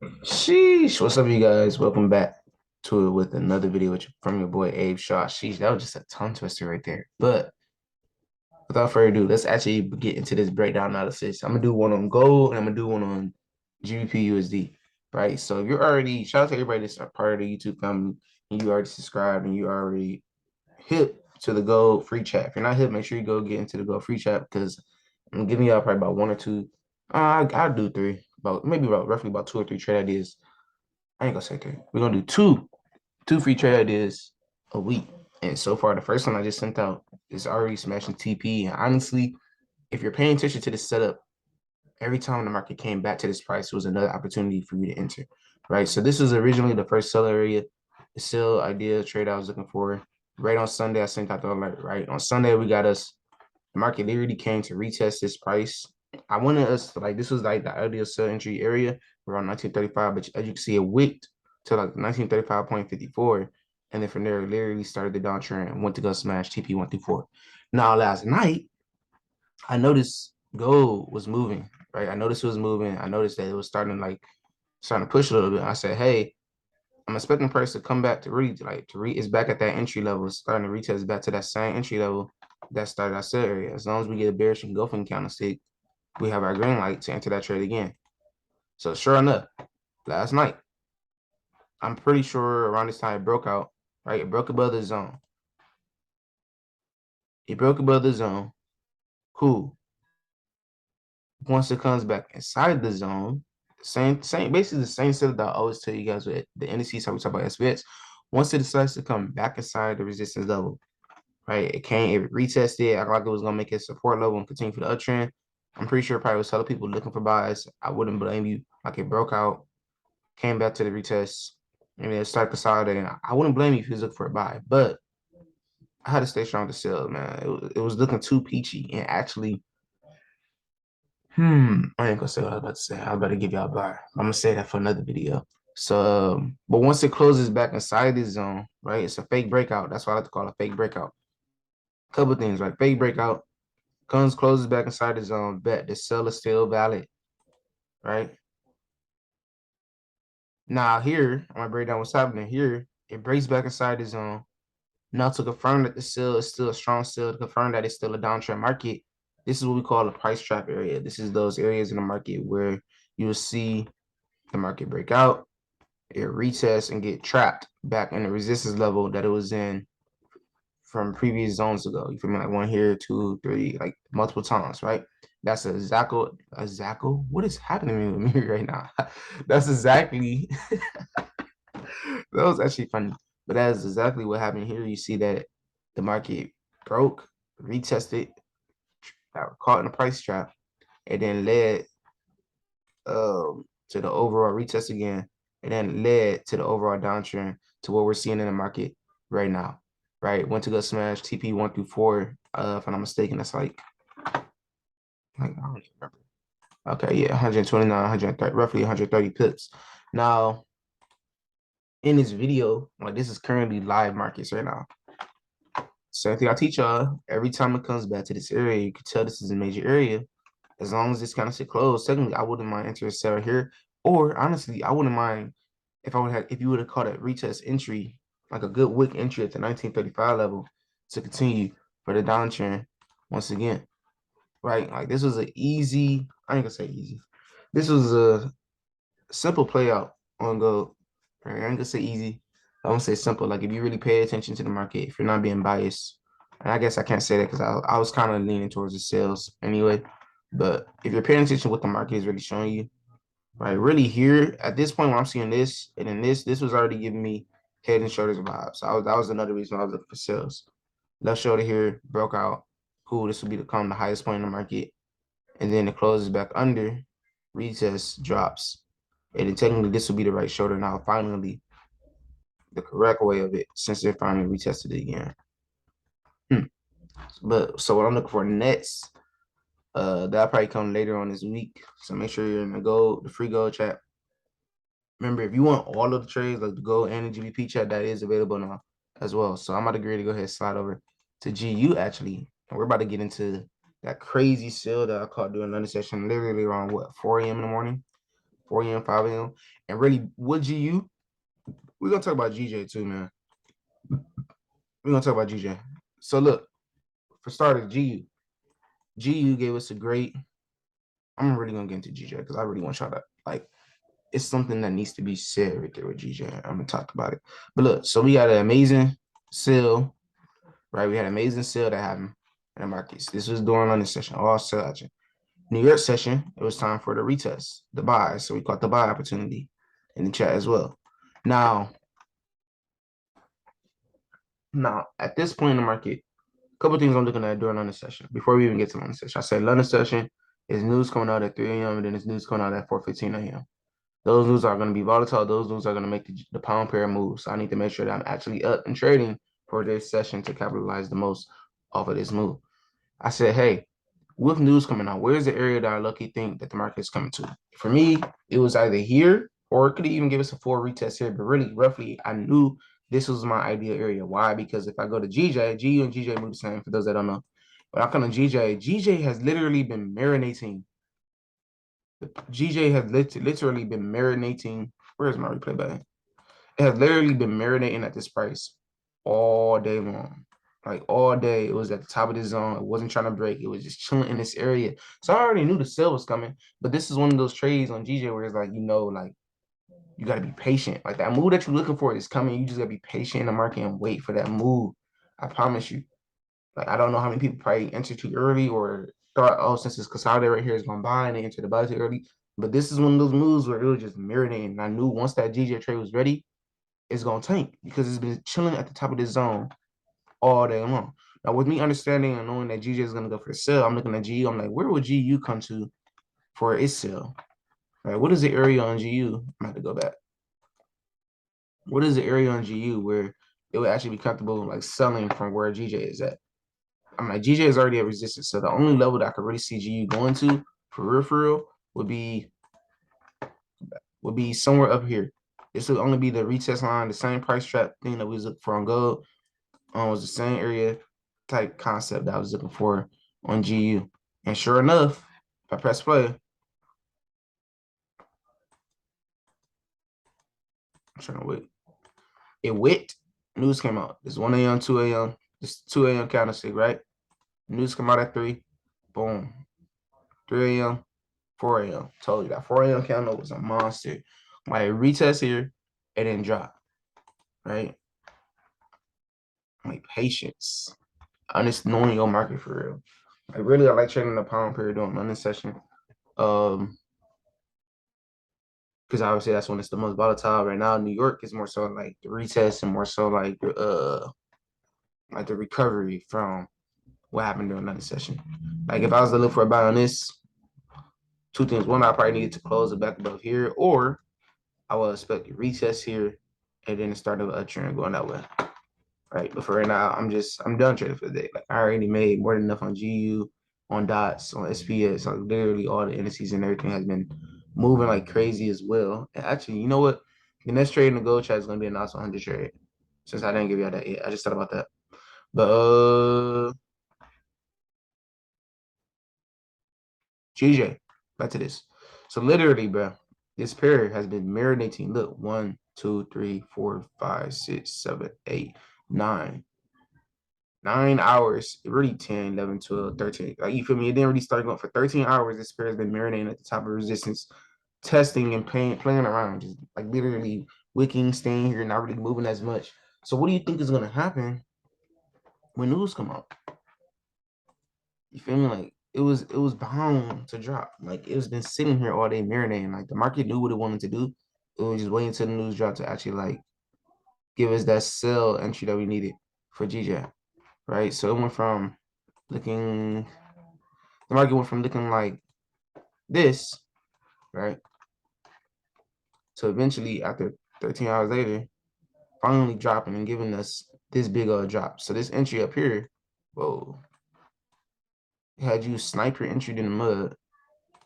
Sheesh, what's up, you guys? Welcome back to it with another video from your boy Abe Shaw. Sheesh, that was just a tongue twister right there. But without further ado, let's actually get into this breakdown analysis. I'm gonna do one on gold and I'm gonna do one on GBP USD. Right. So if you're already shout out to everybody that's a part of the YouTube family and you already subscribed and you already hip to the gold free chat. If you're not hip, make sure you go get into the gold free chat because I'm giving y'all probably about one or two. I'll do three, about roughly about two or three trade ideas. I ain't gonna say three. We're gonna do two free trade ideas a week. And so far, the first one I just sent out is already smashing TP. And honestly, if you're paying attention to the setup, every time the market came back to this price, it was another opportunity for you to enter. Right. So this was originally the first sell area, the sell idea trade I was looking for. Right on Sunday, I sent out the alert. Right on Sunday, we got us. The market literally came to retest this price. I wanted us to, like, this was like the ideal sell entry area around 1935, but as you can see, it wicked to like 1935.54. And then from there, it literally started the downtrend and went to go smash TP 124. Now, last night, I noticed gold was moving, right? I noticed it was moving. I noticed that it was starting to push a little bit. I said, hey, I'm expecting price to come back to it's back at that entry level, starting to retest back to that same entry level that started our sell area. As long as we get a bearish engulfing candlestick, we have our green light to enter that trade again. So sure enough, last night, I'm pretty sure around this time it broke out, right? It broke above the zone. It broke above the zone. Cool. Once it comes back inside the zone, basically the same setup that I always tell you guys with the indices, how we talk about SPX. Once it decides to come back inside the resistance level, right? It retested, acted like it was gonna make it support level and continue for the uptrend. I'm pretty sure it probably was other people looking for buys. I wouldn't blame you. Like it broke out, came back to the retest, and then it started consolidating. I wouldn't blame you if you was looking for a buy, but I had to stay strong to sell, man. It was looking too peachy and actually, I ain't gonna say what I was about to say. I was about to give y'all a buy. I'm gonna say that for another video. So, but once it closes back inside this zone, right? It's a fake breakout. That's why I like to call it a fake breakout. Couple things, right? Fake breakout comes closes back inside the zone. Bet the sell is still valid, right? Now here, I'm gonna break down what's happening here. It breaks back inside the zone. Now to confirm that the sell is still a strong sell, to confirm that it's still a downtrend market, this is what we call a price trap area. This is those areas in the market where you will see the market break out, it retests and get trapped back in the resistance level that it was in from previous zones ago. You feel me? Like one here, two, three, like multiple times, right? That's a What is happening with me right now? That's exactly that was actually funny. But that is exactly what happened here. You see that the market broke, retested, got caught in a price trap, and then led to the overall retest again, and then led to the overall downtrend to what we're seeing in the market right now. Right, went to go smash TP 1 through 4. If I'm not mistaken, that's I don't even remember. Okay, yeah, 129, 130, roughly 130 pips. Now, in this video, like this is currently live markets right now. Same thing I teach y'all. Every time it comes back to this area, you can tell this is a major area. As long as this kind of shit closed, technically, I wouldn't mind entering a sell here. Or honestly, I wouldn't mind if you would have caught a retest entry, like a good wick entry at the 1935 level to continue for the downtrend once again. Right? Like this was an easy, I ain't gonna say easy. This was a simple play out on gold. Right? I ain't gonna say easy. I won't say simple. Like if you really pay attention to the market, if you're not being biased, and I guess I can't say that because I was kind of leaning towards the sales anyway. But if you're paying attention to what the market is really showing you, right? Really here at this point when I'm seeing this, and then this was already giving me head and shoulders vibes. So that was another reason I was looking for sales. Left shoulder here broke out. Cool. This will become the highest point in the market, and then it closes back under, retest drops, and then technically this will be the right shoulder now. Finally, the correct way of it since they finally retested it again. But so what I'm looking for next, that'll probably come later on this week. So make sure you're in the free gold chat. Remember, if you want all of the trades, like the gold and the GBP chat, that is available now as well. So I'm about to agree to go ahead and slide over to GU actually. And we're about to get into that crazy sale that I caught during another session, literally around what, 4 a.m. in the morning. 4 a.m., 5 a.m. And really, what GU? We're gonna talk about GJ too, man. We're gonna talk about GJ. So look, for starters, GU. GU gave us a great. I'm really gonna get into GJ because I really want y'all to like. It's something that needs to be said right there with GJ. I'm gonna talk about it. But look, so we got an amazing sale, right? We had an amazing sale that happened in the markets. This was during London session, all sell action. New York session, it was time for the retest, the buy. So we caught the buy opportunity in the chat as well. Now at this point in the market, a couple of things I'm looking at during London session. Before we even get to London session, I said London session is news coming out at 3 a.m. and then it's news coming out at 4:15 a.m. Those news are going to be volatile. Those news are going to make the pound pair move. So I need to make sure that I'm actually up and trading for this session to capitalize the most off of this move. I said, hey, with news coming out, where's the area that I lucky think that the market is coming to? For me, it was either here or it could even give us a full retest here. But really, roughly, I knew this was my ideal area. Why? Because if I go to GJ, GU and GJ move the same, for those that don't know. But I come to GJ has literally been marinating. GJ has literally been marinating. Where's my replay button? It has literally been marinating at this price all day long. Like all day, it was at the top of the zone. It wasn't trying to break. It was just chilling in this area. So I already knew the sale was coming. But this is one of those trades on GJ where it's like, like you got to be patient. Like that move that you're looking for is coming. You just got to be patient in the market and wait for that move. I promise you. Like I don't know how many people probably entered too early or thought, oh, since it's consolidated right here, it's going to buy and they entered the buy too early. But this is one of those moves where it was just marinating. And I knew once that GJ trade was ready, it's gonna tank because it's been chilling at the top of this zone all day long. Now, with me understanding and knowing that GJ is gonna go for the sale, I'm looking at GU. I'm like, where would GU come to for its sale? Right? What is the area on GU? I'm gonna have to go back. What is the area on GU where it would actually be comfortable like selling from where GJ is at? I'm like, GJ is already at resistance, so the only level that I could really see GU going to for real would be somewhere up here. This would only be the retest line, the same price trap thing that we was looking for on gold. Was the same area type concept that I was looking for on GU. And sure enough, if I press play, I'm trying to wait. It went. News came out. It's 1 a.m., 2 a.m. This 2 a.m. candlestick, right? News come out at 3. Boom. 3 a.m., 4 a.m. Told you that 4 a.m. candle was a monster. My retest here, it didn't drop, right? Like patience. Understanding knowing your market for real. Like really, I like trading the pound period during London session. Because obviously that's when it's the most volatile right now. New York is more so like the retest and more so like the recovery from what happened during London session. Like if I was to look for a buy on this, two things. One, I probably needed to close it back above here, or I would expect a retest here and then start a trend going that way. Right. But for right now, I'm done trading for the day. Like I already made more than enough on GU, on dots, on SPS. Like literally all the indices and everything has been moving like crazy as well. And actually, you know what? The next trade in the gold chat is gonna be an announced 100 trade. Since I didn't give you that yet, I just thought about that. But GJ, back to this. So literally, bro, this pair has been marinating. Look, 1, 2, 3, 4, 5, 6, 7, 8, 9. 9 hours, really 10, 11, 12, 13. Like, you feel me? It didn't really start going for 13 hours. This pair has been marinating at the top of resistance, testing and playing around, just like literally wicking, staying here, not really moving as much. So what do you think is going to happen when news come out? You feel me? Like it was bound to drop. Like it was been sitting here all day marinating. Like the market knew what it wanted to do. It was just waiting until the news dropped to actually like give us that sell entry that we needed for GJ. Right. So it went from looking the market went from looking like this, right? So eventually, after 13 hours later, finally dropping and giving us this big old drop. So this entry up here, whoa, had you sniper entry in the mud.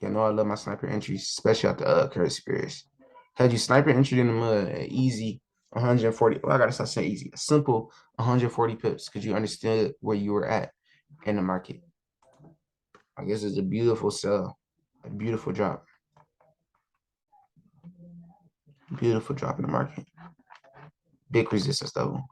You know I love my sniper entries, especially at the current spirits. Had you sniper entry in the mud, easy 140. Well, I gotta start saying easy. A simple 140 pips because you understood where you were at in the market. I guess it's a beautiful sell, a beautiful drop. Beautiful drop in the market. Big resistance level.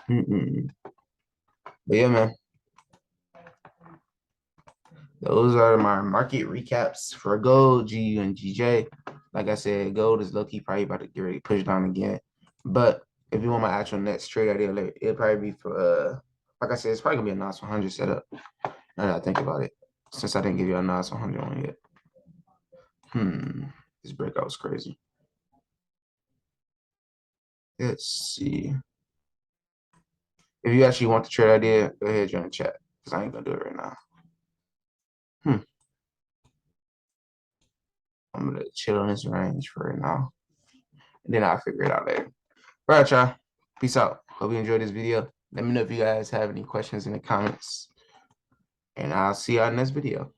But yeah, man. Those are my market recaps for gold, GU, and GJ. Like I said, gold is low key probably about to get ready to push down again. But if you want my actual next trade idea, it'll probably be for like I said, it's probably gonna be a NOS 100 setup. Now that I think about it, since I didn't give you a NOS 100 one yet. This breakout was crazy. Let's see. If you actually want the trade idea, go ahead join the chat because I ain't gonna do it right now. I'm gonna chill in this range for right now, and then I'll figure it out later. All right, y'all. Peace out. Hope you enjoyed this video. Let me know if you guys have any questions in the comments, and I'll see y'all in the next video.